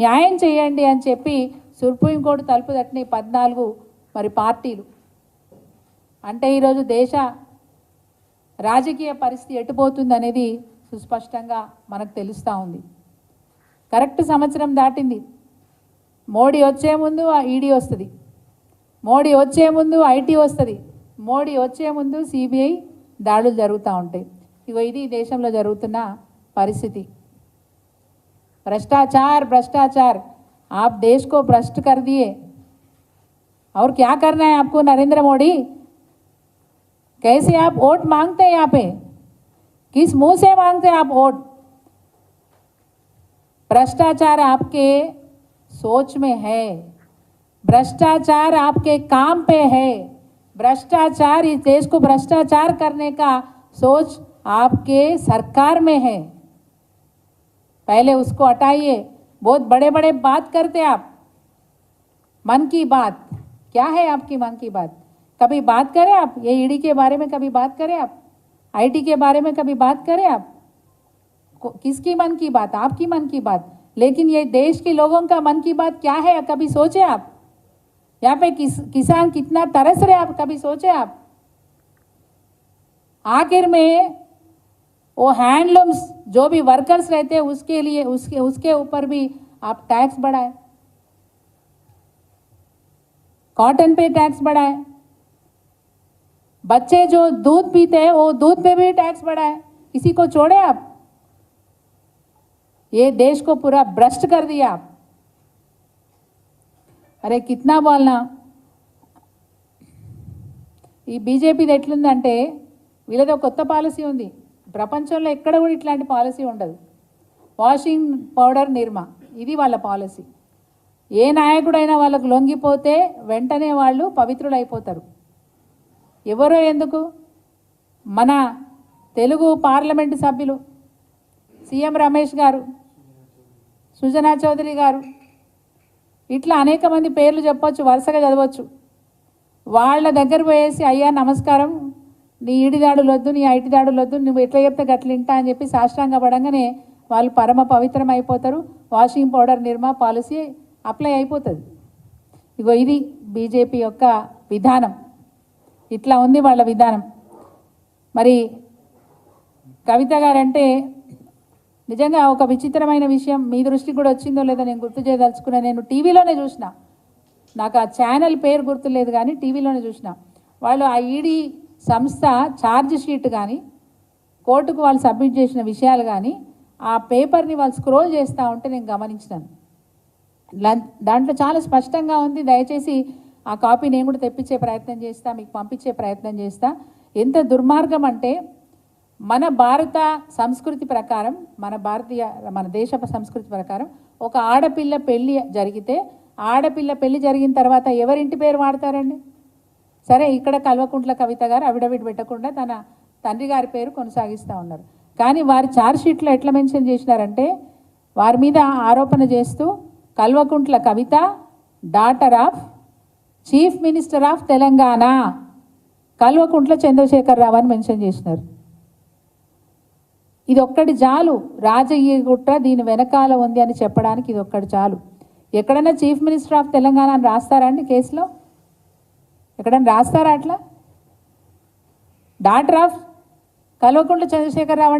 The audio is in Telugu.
న్యాయం చేయండి అని చెప్పి సుప్రీంకోర్టు తలుపు తట్టిన 14 మరి పార్టీలు. అంటే ఈరోజు దేశ రాజకీయ పరిస్థితి ఎటుపోతుంది అనేది సుస్పష్టంగా మనకు తెలుస్తూ ఉంది. కరెక్ట్ సంవత్సరం దాటింది. మోడీ వచ్చే ముందు ఈడీ వస్తుంది, మోడీ వచ్చే ముందు ఐటీ వస్తుంది, మోడీ వచ్చే ముందు సిబిఐ దాడులు జరుగుతూ ఉంటాయి. ఇగో ఇది దేశంలో జరుగుతున్న परिस्थिति। भ्रष्टाचार भ्रष्टाचार, आप देश को भ्रष्ट कर दिए। और क्या करना है आपको नरेंद्र मोदी? कैसे आप वोट मांगते हैं? यहाँ पे किस मुंह से मांगते हैं आप वोट? भ्रष्टाचार आपके सोच में है, भ्रष्टाचार आपके काम पे है, भ्रष्टाचार इस देश को भ्रष्टाचार करने का सोच आपके सरकार में है। पहले उसको हटाइए। बहुत बड़े बड़े बात करते आप, मन की बात क्या है आपकी? मन की बात कभी बात करें आप? ये ईडी के बारे में कभी बात करें आप? आईटी के बारे में कभी बात करें आप? किसकी मन की बात? आपकी मन की बात। लेकिन ये देश के लोगों का मन की बात क्या है कभी सोचे आप? यहाँ पे किसान कितना तरस रहे आप कभी सोचे आप? आखिर में वो हैंडलूम्स जो भी वर्कर्स रहते हैं उसके लिए उसके ऊपर भी आप टैक्स बढ़ाए, कॉटन पे टैक्स बढ़ाए, बच्चे जो दूध पीते हैं वो दूध पे भी टैक्स बढ़ाए, किसी को छोड़े आप? ये देश को पूरा भ्रष्ट कर दिया आप। अरे कितना बोलना। ఈ బీజేపీది ఎట్లుందంటే వీళ్ళది ఒక కొత్త పాలసీ ఉంది, ప్రపంచంలో ఎక్కడ కూడా ఇట్లాంటి పాలసీ ఉండదు. వాషింగ్ పౌడర్ నిర్మా ఇది వాళ్ళ పాలసీ. ఏ నాయకుడైనా వాళ్ళకు లొంగిపోతే వెంటనే వాళ్ళు పవిత్రులు అయిపోతారు. ఎవరో ఎందుకు, మన తెలుగు పార్లమెంటు సభ్యులు సీఎం రమేష్ గారు, సుజనా చౌదరి గారు, ఇట్లా అనేక మంది పేర్లు చెప్పొచ్చు, వరుసగా చదవచ్చు. వాళ్ళ దగ్గర పోయేసి అయ్యా నమస్కారం, నీ ఈడి దాడులు వద్దు, నీ ఐటీ దాడులు వద్దు, నువ్వు ఎట్లా చెప్తే గట్ల ఇంటా అని చెప్పి సాష్టాంగ పడంగానే వాళ్ళు పరమ పవిత్రం అయిపోతారు. వాషింగ్ పౌడర్ నిర్మా పాలసీ అప్లై అయిపోతుంది. ఇగో ఇది బీజేపీ యొక్క విధానం, ఇట్లా ఉంది వాళ్ళ విధానం. మరి కవిత గారంటే నిజంగా ఒక విచిత్రమైన విషయం మీ దృష్టికి కూడా వచ్చిందో లేదో నేను గుర్తు చేయదలుచుకున్నా. నేను టీవీలోనే చూసిన, నాకు ఆ ఛానల్ పేరు గుర్తులేదు కానీ టీవీలోనే చూసిన. వాళ్ళు ఆ ఈడీ సంస్థ ఛార్జ్ షీట్ కానీ కోర్టుకు వాళ్ళు సబ్మిట్ చేసిన విషయాలు కానీ ఆ పేపర్ని వాళ్ళు స్క్రోల్ చేస్తూ ఉంటే నేను గమనించినాను. దాంట్లో చాలా స్పష్టంగా ఉంది. దయచేసి ఆ కాపీ నేను కూడా తెప్పించే ప్రయత్నం చేస్తా, మీకు పంపించే ప్రయత్నం చేస్తా. ఎంత దుర్మార్గం అంటే మన భారత సంస్కృతి ప్రకారం, మన దేశ సంస్కృతి ప్రకారం ఒక ఆడపిల్ల పెళ్ళి జరిగితే, ఆడపిల్ల పెళ్ళి జరిగిన తర్వాత ఎవరింటి పేరు వాడతారండి? సరే, ఇక్కడ కల్వకుంట్ల కవిత గారు అఫిడవిట్ పెట్టకుండా తన తండ్రి గారి పేరు కొనసాగిస్తూ ఉన్నారు. కానీ వారి ఛార్జ్ షీట్లో ఎట్లా మెన్షన్ చేసినారంటే, వారి మీద ఆరోపణ చేస్తూ Kalvakuntla Kavitha daughter of chief minister of Telangana Kalvakuntla Chandrashekar Rao అని మెన్షన్ చేసినారు. ఇది ఒక్కటి చాలు, రాజకీయ కుట్ర దీని వెనకాల ఉంది అని చెప్పడానికి ఇది ఒక్కటి చాలు. ఎక్కడైనా చీఫ్ మినిస్టర్ ఆఫ్ తెలంగాణ అని రాస్తారా అండి కేసులో? ఎక్కడైనా రాస్తారా అట్లా? Daughter of Kalvakuntla Chandrashekar Rao